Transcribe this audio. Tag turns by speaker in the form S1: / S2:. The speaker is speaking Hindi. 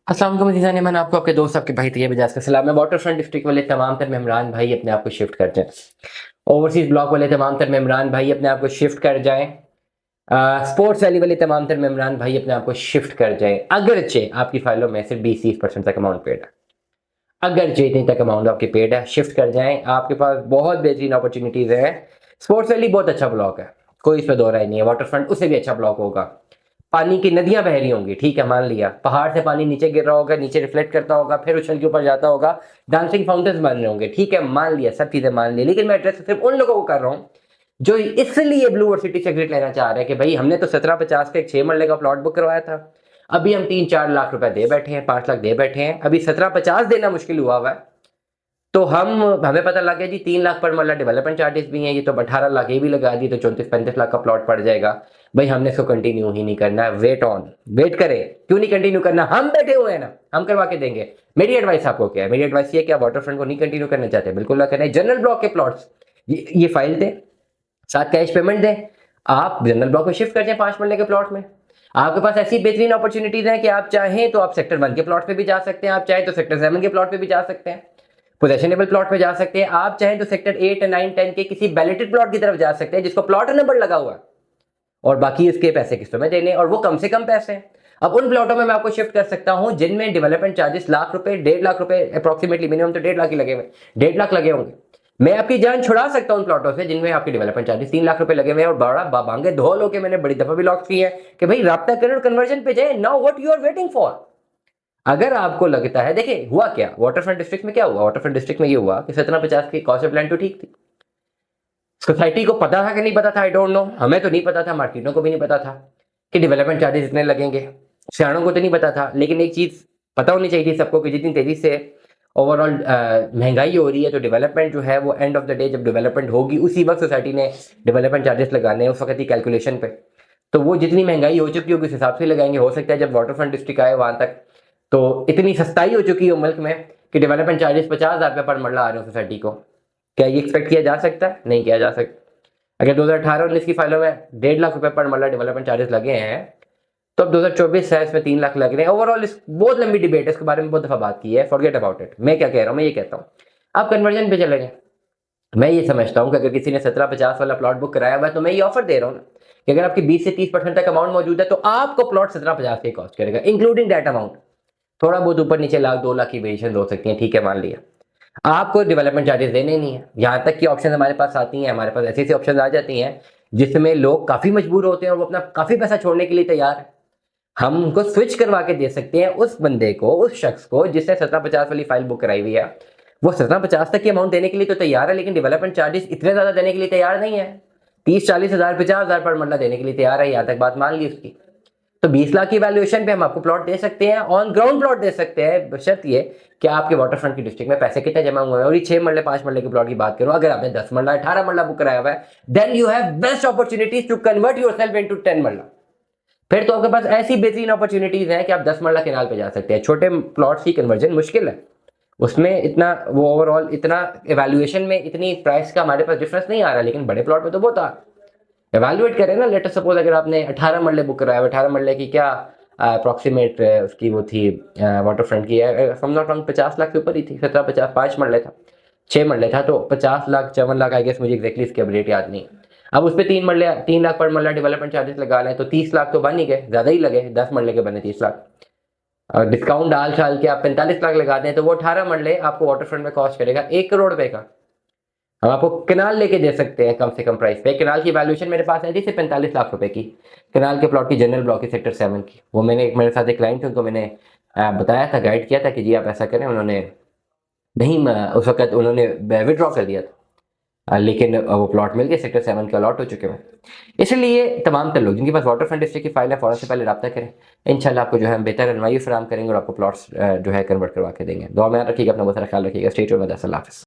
S1: अस्सलाम वालेकुम अज़ीज़ान, मैं आपको आपके दोस्त आपके भाई तैयब इजाज़ का सलाम। मैं वाटर फ्रंट डिस्ट्रिक्ट वाले तमाम तर मेहमान भाई अपने आप को शिफ्ट कर जाएं। ओवरसीज़ ब्लॉक वाले तमाम तर मेहमान भाई अपने आप को शिफ्ट कर जाएं। स्पोर्ट्स वैली वाले तमाम तर मेहमान भाई अपने आप को शिफ्ट कर जाएं। अगरचे आपकी फाइलों में सिर्फ 20-30% तक अमाउंट पेड है। अगरचे इतनी तक अमाउंट आपकी पेड है, शिफ्ट कर जाएं। आपके पास बहुत बेहतरीन अपॉर्चुनिटीज़ है। स्पोर्ट्स वैली बहुत अच्छा ब्लॉक है, कोई इस पर दो राय नहीं है। वाटर फ्रंट उससे भी अच्छा ब्लॉक होगा। पानी की नदियां बह रही होंगी, ठीक है, मान लिया। पहाड़ से पानी नीचे गिर रहा होगा, नीचे रिफ्लेक्ट करता होगा, फिर उछल के ऊपर जाता होगा। डांसिंग फाउंटेन्स बन रहे होंगे, ठीक है, मान लिया, सब चीजें मान ली। लेकिन मैं एड्रेस सिर्फ उन लोगों को कर रहा हूँ जो इसलिए ब्लू और सिटी से एग्जिट लेना चाह रहे हैं कि भाई हमने तो 1750 का एक 6 मरले का प्लॉट बुक करवाया था। अभी हम 3-4 लाख रुपए दे बैठे हैं, 5 लाख दे बैठे हैं। अभी 1750 देना मुश्किल हुआ है। तो हमें पता लग गया जी 3 लाख पर मरला डेवलपमेंट चार्जेस भी हैं, ये तो 18 लाख ये भी लगा दी, तो 34-35 लाख का प्लॉट पड़ जाएगा। भाई हमने इसको कंटिन्यू ही नहीं करना है। वेट करें, क्यों नहीं कंटिन्यू करना? हम बैठे हुए हैं ना, हम करवा के देंगे। मेरी एडवाइस आपको क्या है? मेरी एडवाइस ये कि आप वाटर फ्रंट को नहीं कंटिन्यू करना चाहते, बिल्कुल ना करें। जनरल ब्लॉक के प्लॉट्स ये फाइल दें, साथ कैश पेमेंट दें, आप जनरल ब्लॉक में शिफ्ट कर जाए 5 मरले के प्लॉट में। आपके पास ऐसी बेहतरीन अपॉर्चुनिटीज हैं कि आप चाहें तो आप सेक्टर 1 के प्लॉट पे भी जा सकते हैं, आप चाहें तो सेक्टर 7 के प्लॉट पे भी जा सकते हैं, पोजेशनेबल प्लॉट पे जा सकते हैं। आप चाहें तो सेक्टर 8, 9, 10 के किसी बैलेटेड प्लॉट की तरफ जा सकते हैं जिसको प्लॉट नंबर लगा हुआ है, और बाकी इसके पैसे किस्तों में देने, और वो कम से कम पैसे हैं। अब उन प्लॉटों में मैं आपको शिफ्ट कर सकता हूं जिनमें डेवलपमेंट चार्जेस लाख रुपए, 1.5 लाख रुपए अप्रोक्सीमेटली, मिनिमम तो 1.5 लाख ही लगे हुए, 1.5 लाख लगे होंगे। मैं आपकी जान छुड़ा सकता हूं उन प्लॉटों से जिनमें आपके डेवलपमेंट चार्जेस 3 लाख रुपए लगे हुए हैं, और बड़ा बाबांगे धोल होके मैंने बड़ी दफा भी लॉक की है कि भाई राब्ता करें और कन्वर्जन पे जाए। Now what you are waiting for? अगर आपको लगता है, देखिए हुआ क्या वाटर फ्रंट डिस्ट्रिक्ट में, क्या हुआ वाटर फ्रंट डिस्ट्रिक्ट में, ये हुआ कि 1750 की कॉस्ट ऑफ लैंड तो ठीक थी। सोसाइटी को पता था कि नहीं पता था, आई डोंट नो। हमें तो नहीं पता था, मार्केटों को भी नहीं पता था कि डेवलपमेंट चार्जेस इतने लगेंगे। सियाणों को तो नहीं पता था, लेकिन एक चीज पता होनी चाहिए थी सबको कि जितनी तेजी से ओवरऑल महंगाई हो रही है, तो डेवलपमेंट जो है वो एंड ऑफ द डे जब डेवलपमेंट होगी उसी वक्त सोसाइटी ने डेवलपमेंट चार्जेस लगाने हैं, उस वक्त की कैलकुलेशन पे। तो वो जितनी महंगाई हो चुकी होगी उस हिसाब से लगाएंगे। हो सकता है जब वाटर फ्रंट डिस्ट्रिक्ट आए वहां तक तो इतनी सस्ताई हो चुकी है मुल्क में कि डेवलपमेंट चार्जेस 50,000 रुपये पर मरला आ रहे हो सोसाइटी को। क्या ये एक्सपेक्ट किया जा सकता है? नहीं किया जा सकता। अगर 2018-19 की फाइलों में 1.5 लाख रुपए पर मरला डेवलपमेंट चार्जेस लगे हैं, तो अब 2024 है, इसमें 3 लाख लग रहे हैं। ओवरऑल इस बहुत लंबी डिबेट है, इसके बारे में बहुत दफा बात की है, फॉरगेट अबाउट इट। मैं क्या कह रहा हूँ, मैं ये कहता हूँ आप कन्वर्जन पे चले जाएं। मैं ये समझता हूँ कि अगर किसी ने 1750 वाला प्लॉट बुक कराया हुआ है, तो मैं ये ऑफर दे रहा हूँ ना कि अगर आपकी 20 से 30% तक अमाउंट मौजूद है तो आपको प्लॉट 1750 के कॉस्ट करेगा, इंक्लूडिंग दैट अमाउंट। थोड़ा बहुत ऊपर नीचे 1-2 लाख की वेरिएशन हो सकती है, ठीक है, मान लिया। आपको डेवलपमेंट चार्जेस देने नहीं है। यहाँ तक कि ऑप्शन हमारे पास आती हैं, हमारे पास ऐसी ऐसी ऑप्शन आ जाती हैं जिसमें लोग काफी मजबूर होते हैं और वो अपना काफी पैसा छोड़ने के लिए तैयार है। हम उनको स्विच करवा के दे सकते हैं उस बंदे को, उस शख्स को जिसने 1750 वाली फाइल बुक कराई हुई है। वो 1750 तक की अमाउंट देने के लिए तो तैयार है, लेकिन डेवलपमेंट चार्जेस इतने ज्यादा देने के लिए तैयार नहीं है। 30-40 हज़ार 50,000 पर मरला देने के लिए तैयार है, यहाँ तक बात मान ली उसकी। तो 20 लाख की वैल्यूएशन पे हम आपको प्लॉट दे सकते हैं, ऑन ग्राउंड प्लॉट दे सकते हैं, बशर्त ये कि आपके वाटर फ्रंट की डिस्ट्रिक्ट में पैसे कितने जमा हुए हैं। और ये 6 मरले 5 मरले की प्लॉट की बात करूं, अगर आपने 10 मरला 18 मरला बुक कराया हुआ है, then you have best opportunities to convert yourself into 10 marla. फिर तो आपके पास ऐसी बेहतरीन अपॉर्चुनिटीज हैं कि आप 10 मरला केनाल पे जा सकते हैं। छोटे प्लॉट्स की कन्वर्जन मुश्किल है, उसमें इतना वो ओवरऑल इतना एवेल्युएशन में इतनी प्राइस का हमारे पास डिफरेंस नहीं आ रहा, लेकिन बड़े प्लॉट में तो बहुत आ रहा। एवेल्युएट करें ना, लेट अस सपोज अगर आपने 18 मरले बुक कराया, 18 मरले की क्या अप्रोक्सीमेट उसकी वो थी वाटर फ्रंट की, 50 लाख के ऊपर ही थी। 1750 5 मरले था, 6 मरले था, तो 50 लाख 54 लाख आई गेस, मुझे एक्जैक्टली इसके अब रेट याद नहीं। अब उस पर 3 मरले 3 लाख पर मरला डेवलपमेंट चार्जेस लगा लें तो 30 लाख तो बन ही गए, ज्यादा ही लगे, 10 मरले के बने 30 लाख। और डिस्काउंट डाल चाल के आप 45 लाख लगा दें तो वो 18 मरले आपको वाटर फ्रंट में कॉस्ट करेगा 1 करोड़ रुपए का। हम आपको केनाल लेके दे सकते हैं कम से कम प्राइस पे। केनाल की वैल्यूएशन मेरे पास है थी 45 लाख रुपए की, केनाल के प्लॉट की, जनरल ब्लॉक की, सेक्टर 7 की। वो मैंने मेरे साथ एक क्लाइंट थे, उनको मैंने बताया था, गाइड किया था कि जी आप ऐसा करें। उन्होंने नहीं उस वक्त उन्होंने विड्रॉ कर दिया था, लेकिन वो प्लॉट मिल गए, सेक्टर 7 के अलॉट हो चुके हैं। इसलिए तमाम तर लोग जिनके पास वाटर फ्रंट डिस्ट्रिक्ट की फाइल है, फौरन से पहले रब्ता करें। इंशाल्लाह आपको जो है हम बेहतर रहनुमाई फराहम करेंगे और आपको प्लॉट्स जो है कन्वर्ट करवा के देंगे। दुआ में याद रखिएगा, अपना बहुत सारा ख्याल रखिएगा। Stay tuned with us. अल्लाह हाफ़िज़।